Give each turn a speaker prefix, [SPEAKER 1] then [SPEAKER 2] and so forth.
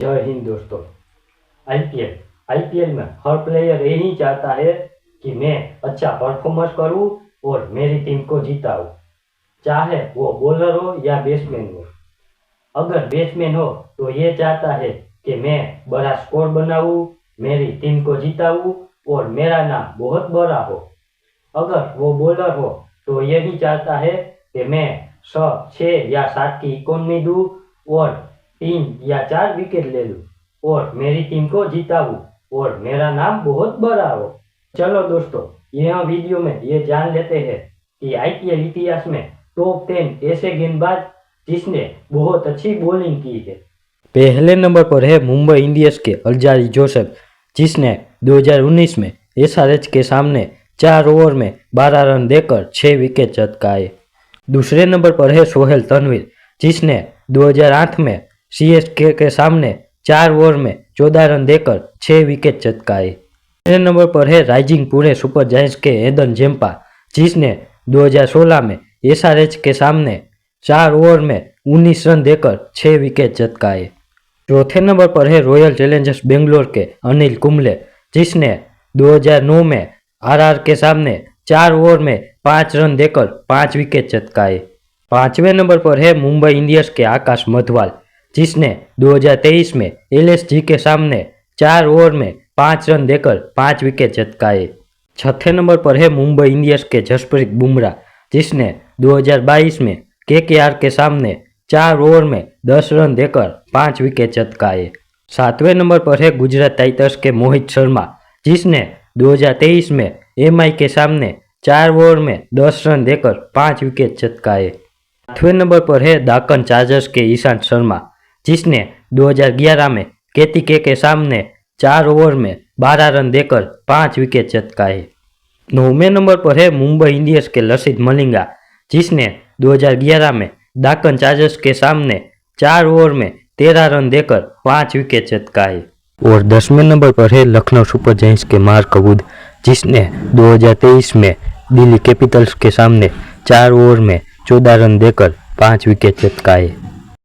[SPEAKER 1] जय हिंद दोस्तों। आईपीएल में हर प्लेयर यही चाहता है कि मैं अच्छा परफॉर्मेंस करूं और मेरी टीम को जिताऊं, चाहे वो बॉलर हो या बैट्समैन हो। अगर बैट्समैन हो तो ये चाहता है कि मैं बड़ा स्कोर बनाऊं, मेरी टीम को जिताऊं और मेरा नाम बहुत बड़ा हो। अगर वो बॉलर हो तो यही चाहता है कि मैं 6 या 7 की इकोनॉमी दूं और 3 या 4 विकेट ले लूं और मेरी टीम को जिताऊं और मेरा नाम बहुत बड़ा हो। चलो दोस्तों, यह वीडियो में ये जान लेते हैं कि आईपीएल इतिहास में टॉप 10 ऐसे गेंदबाज जिसने बहुत अच्छी बॉलिंग की है। पहले नंबर पर है मुंबई इंडियंस के अल्जारी जोसेफ, जिसने 2019 में एसआरएच के सामने 4 ओवर में 12 रन देकर 6 विकेट चटकाए। दूसरे नंबर पर है सोहेल तनवीर, जिसने 2008 में सीएसके के सामने 4 ओवर में 14 रन देकर 6 विकेट चटकाए। तीसरे नंबर पर है राइजिंग पुणे सुपर जायंट्स के एडन जेम्पा, जिसने 2016 में एसआरएच के सामने 4 ओवर में 19 रन देकर 6 विकेट चटकाए। चौथे नंबर पर है रॉयल चैलेंजर्स बेंगलोर के अनिल कुंबले, जिसने 2009 में आरआर के सामने 4 ओवर में 5 रन देकर 5 विकेट चटकाए। पांचवें नंबर पर है मुंबई इंडियंस के आकाश मधवाल, जिसने 2023 में एलएसजी के सामने 4 ओवर में 5 रन देकर 5 विकेट चटकाए। छठे नंबर पर है मुंबई इंडियंस के जसप्रीत बुमराह, जिसने 2022 में केकेआर के सामने 4 ओवर में 10 रन देकर 5 विकेट चटकाए। सातवें नंबर पर है गुजरात टाइटंस के मोहित शर्मा, जिसने 2023 में एमआई के सामने 4 ओवर में 10 रन देकर 5 विकेट चटकाए। आठवें नंबर पर है डाकन चार्जर्स के ईशांत शर्मा, जिसने 2011 में केटीके के सामने 4 ओवर में 12 रन देकर 5 विकेट चटकाए। नौवें नंबर पर है मुंबई इंडियंस के लसित मलिंगा, जिसने 2011 में डाकन चार्जर्स के सामने 4 ओवर में 13 रन देकर 5 विकेट चटकाए। और 10वें नंबर पर है लखनऊ सुपर जायंट्स के मार्क वुड, जिसने 2023 में दिल्ली कैपिटल्स के सामने 4 ओवर में 14 रन देकर 5 विकेट चटकाए।